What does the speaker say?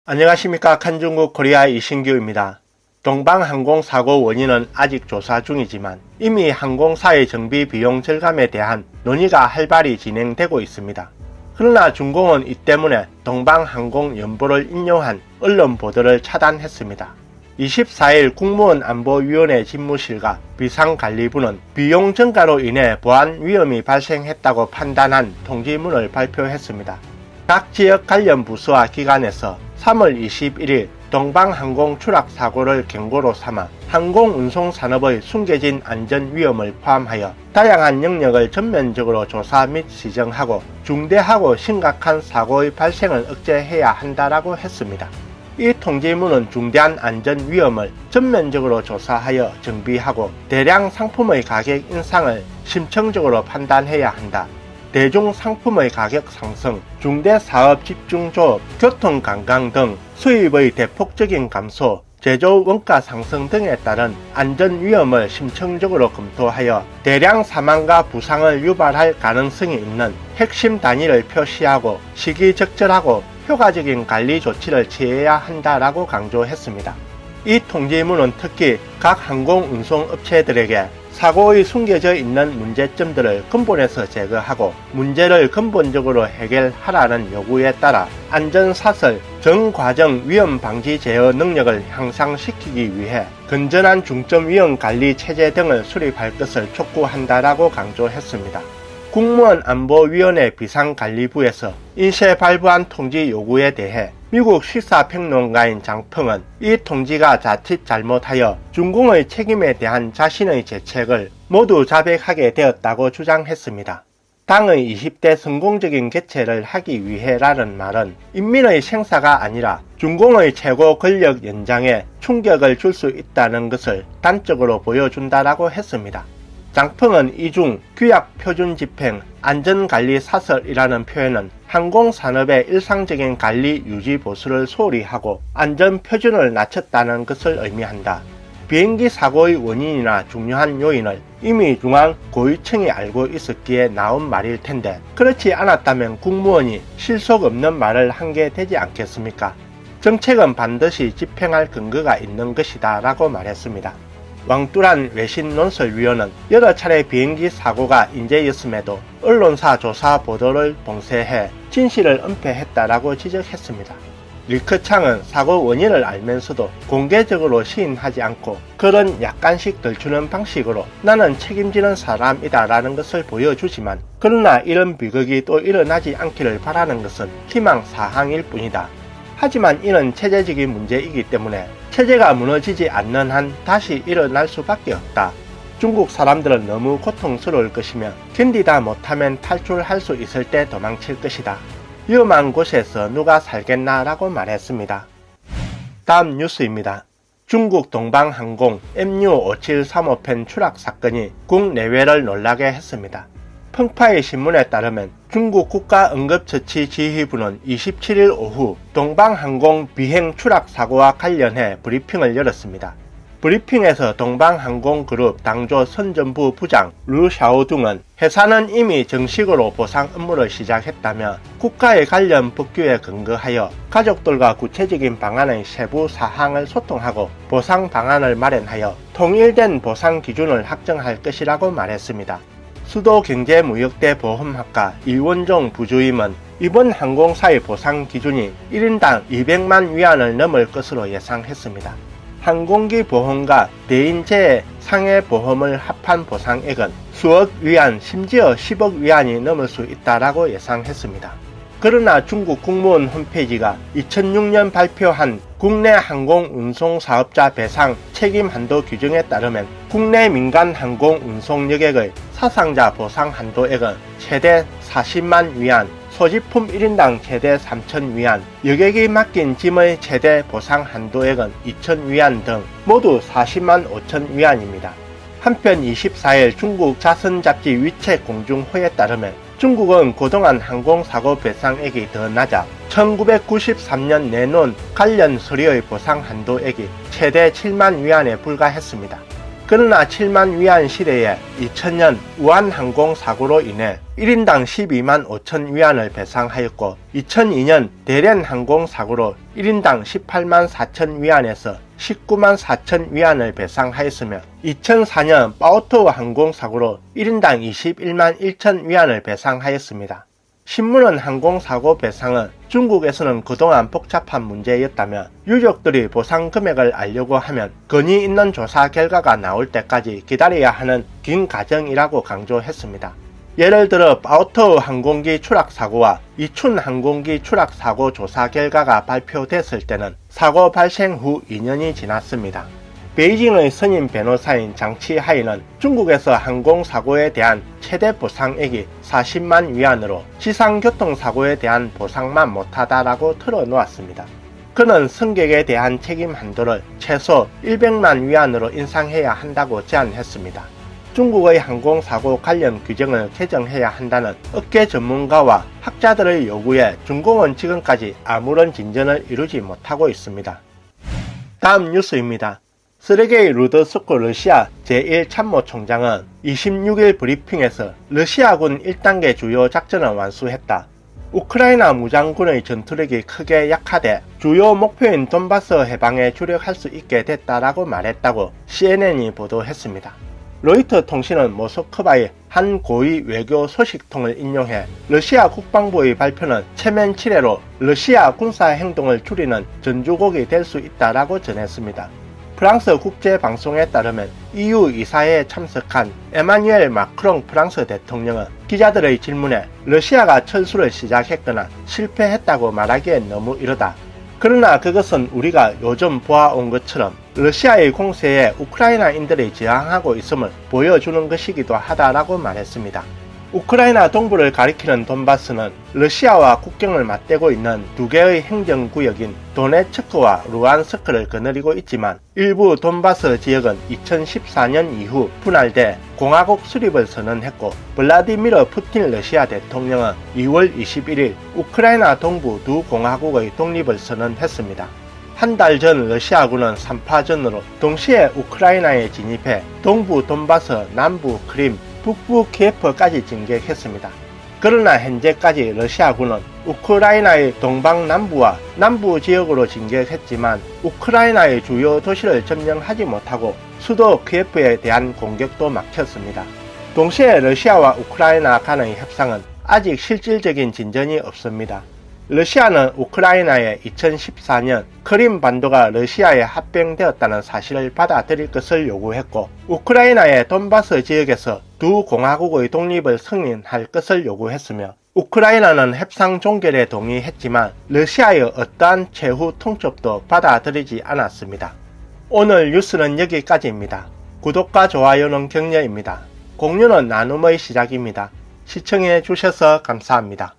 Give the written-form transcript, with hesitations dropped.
안녕하십니까. 칸중국 코리아 이신규입니다. 동방항공 사고 원인은 아직 조사 중이지만 이미 항공사의 정비 비용 절감에 대한 논의가 활발히 진행되고 있습니다. 그러나 중공은 이 때문에 동방항공 연보를 인용한 언론 보도를 차단했습니다. 24일 국무원 안보위원회 집무실과 비상관리부는 비용 증가로 인해 보안 위험이 발생했다고 판단한 통지문을 발표했습니다. 각 지역 관련 부서와 기관에서 3월 21일 동방항공 추락 사고를 경고로 삼아 항공운송산업의 숨겨진 안전 위험을 포함하여 다양한 영역을 전면적으로 조사 및 시정하고 중대하고 심각한 사고의 발생을 억제해야 한다라고 했습니다. 이 통지문은 중대한 안전 위험을 전면적으로 조사하여 정비하고 대량 상품의 가격 인상을 심층적으로 판단해야 한다. 대중 상품의 가격 상승, 중대 사업 집중 조업, 교통 관광 등 수입의 대폭적인 감소, 제조 원가 상승 등에 따른 안전 위험을 심층적으로 검토하여 대량 사망과 부상을 유발할 가능성이 있는 핵심 단위를 표시하고 시기적절하고 효과적인 관리 조치를 취해야 한다라고 강조했습니다. 이 통지문은 특히 각 항공운송업체들에게 사고의 숨겨져 있는 문제점들을 근본에서 제거하고 문제를 근본적으로 해결하라는 요구에 따라 안전사설, 전과정 위험 방지 제어 능력을 향상시키기 위해 건전한 중점 위험 관리 체제 등을 수립할 것을 촉구한다라고 강조했습니다. 국무원 안보위원회 비상관리부에서 인쇄 발부한 통지 요구에 대해 미국 시사평론가인 장펑은 이 통지가 자칫 잘못하여 중공의 책임에 대한 자신의 죄책을 모두 자백하게 되었다고 주장했습니다. 당의 20대 성공적인 개최를 하기 위해라는 말은 인민의 생사가 아니라 중공의 최고 권력 연장에 충격을 줄 수 있다는 것을 단적으로 보여준다라고 했습니다. 장펑은 이중 규약 표준 집행, 안전관리 사설이라는 표현은 항공산업의 일상적인 관리 유지 보수를 소홀히 하고 안전 표준을 낮췄다는 것을 의미한다. 비행기 사고의 원인이나 중요한 요인을 이미 중앙 고위층이 알고 있었기에 나온 말일 텐데 그렇지 않았다면 국무원이 실속 없는 말을 한 게 되지 않겠습니까? 정책은 반드시 집행할 근거가 있는 것이다 라고 말했습니다. 왕뚜란 외신 논설위원은 여러 차례 비행기 사고가 인재였음에도 언론사 조사 보도를 봉쇄해 진실을 은폐했다라고 지적했습니다. 리커창은 사고 원인을 알면서도 공개적으로 시인하지 않고 그런 약간씩 덜추는 방식으로 나는 책임지는 사람이다 라는 것을 보여주지만 그러나 이런 비극이 또 일어나지 않기를 바라는 것은 희망사항일 뿐이다. 하지만 이는 체제적인 문제이기 때문에 체제가 무너지지 않는 한 다시 일어날 수밖에 없다. 중국 사람들은 너무 고통스러울 것이며 견디다 못하면 탈출할 수 있을 때 도망칠 것이다. 위험한 곳에서 누가 살겠나 라고 말했습니다. 다음 뉴스입니다. 중국 동방항공 MU5735편 추락 사건이 국내외를 놀라게 했습니다. 펑파이 신문에 따르면 중국 국가응급처치지휘부는 27일 오후 동방항공 비행 추락 사고와 관련해 브리핑을 열었습니다. 브리핑에서 동방항공 그룹 당조 선전부 부장 루 샤오둥은 회사는 이미 정식으로 보상 업무를 시작했다며 국가의 관련 법규에 근거하여 가족들과 구체적인 방안의 세부 사항을 소통하고 보상 방안을 마련하여 통일된 보상 기준을 확정할 것이라고 말했습니다. 수도경제무역대 보험학과 이원종 부주임은 이번 항공사의 보상 기준이 1인당 200만 위안을 넘을 것으로 예상했습니다. 항공기 보험과 대인재해 상해보험을 합한 보상액은 수억 위안 심지어 10억 위안이 넘을 수 있다라고 예상했습니다. 그러나 중국 국무원 홈페이지가 2006년 발표한 국내 항공운송사업자 배상 책임 한도 규정에 따르면 국내 민간 항공운송 여객의 사상자 보상 한도액은 최대 40만 위안, 소지품 1인당 최대 3천 위안, 여객이 맡긴 짐의 최대 보상 한도액은 2천 위안 등 모두 40만 5천 위안입니다. 한편 24일 중국 자선잡지 위챗 공중호에 따르면 중국은 그동안 항공사고 배상액이 더 낮아 1993년 내놓은 관련 서류의 보상 한도액이 최대 7만 위안에 불과했습니다. 그러나 7만 위안 시대에 2000년 우한 항공 사고로 인해 1인당 12만 5천 위안을 배상하였고 2002년 대련 항공 사고로 1인당 18만 4천 위안에서 19만 4천 위안을 배상하였으며 2004년 파오토우 항공 사고로 1인당 21만 1천 위안을 배상하였습니다. 신문은 항공사고 배상은 중국에서는 그동안 복잡한 문제였다며 유족들이 보상 금액을 알려고 하면 건의 있는 조사 결과가 나올 때까지 기다려야 하는 긴 과정이라고 강조했습니다. 예를 들어 파오토우 항공기 추락사고와 이춘 항공기 추락사고 조사 결과가 발표됐을 때는 사고 발생 후 2년이 지났습니다. 베이징의 선임 변호사인 장치하이는 중국에서 항공사고에 대한 최대 보상액이 40만 위안으로 지상교통사고에 대한 보상만 못하다라고 털어놓았습니다. 그는 승객에 대한 책임 한도를 최소 100만 위안으로 인상해야 한다고 제안했습니다. 중국의 항공사고 관련 규정을 개정해야 한다는 업계 전문가와 학자들의 요구에 중공은 지금까지 아무런 진전을 이루지 못하고 있습니다. 다음 뉴스입니다. 세르게이 루드스코 러시아 제1참모총장은 26일 브리핑에서 러시아군 1단계 주요 작전을 완수했다. 우크라이나 무장군의 전투력이 크게 약화돼 주요 목표인 돈바스 해방에 주력할 수 있게 됐다라고 말했다고 CNN이 보도했습니다. 로이터 통신은 모스크바의 한 고위 외교 소식통을 인용해 러시아 국방부의 발표는 체면 치레로 러시아 군사 행동을 줄이는 전주곡이 될 수 있다라고 전했습니다. 프랑스 국제방송에 따르면 EU 이사회에 참석한 에마뉘엘 마크롱 프랑스 대통령은 기자들의 질문에 러시아가 철수를 시작했거나 실패했다고 말하기엔 너무 이르다. 그러나 그것은 우리가 요즘 보아온 것처럼 러시아의 공세에 우크라이나인들이 저항하고 있음을 보여주는 것이기도 하다라고 말했습니다. 우크라이나 동부를 가리키는 돈바스는 러시아와 국경을 맞대고 있는 두 개의 행정구역인 도네츠크와 루안스크를 거느리고 있지만 일부 돈바스 지역은 2014년 이후 분할돼 공화국 수립을 선언했고 블라디미르 푸틴 러시아 대통령은 2월 21일 우크라이나 동부 두 공화국의 독립을 선언했습니다. 한 달 전 러시아군은 3파전으로 동시에 우크라이나에 진입해 동부 돈바스, 남부 크림, 북부 키예프까지 진격했습니다. 그러나 현재까지 러시아군은 우크라이나의 동방남부와 남부 지역으로 진격했지만 우크라이나의 주요 도시를 점령하지 못하고 수도 키예프에 대한 공격도 막혔습니다. 동시에 러시아와 우크라이나 간의 협상은 아직 실질적인 진전이 없습니다. 러시아는 우크라이나에 2014년 크림 반도가 러시아에 합병되었다는 사실을 받아들일 것을 요구했고 우크라이나의 돈바스 지역에서 두 공화국의 독립을 승인할 것을 요구했으며 우크라이나는 협상 종결에 동의했지만 러시아의 어떠한 최후 통첩도 받아들이지 않았습니다. 오늘 뉴스는 여기까지입니다. 구독과 좋아요는 격려입니다. 공유는 나눔의 시작입니다. 시청해 주셔서 감사합니다.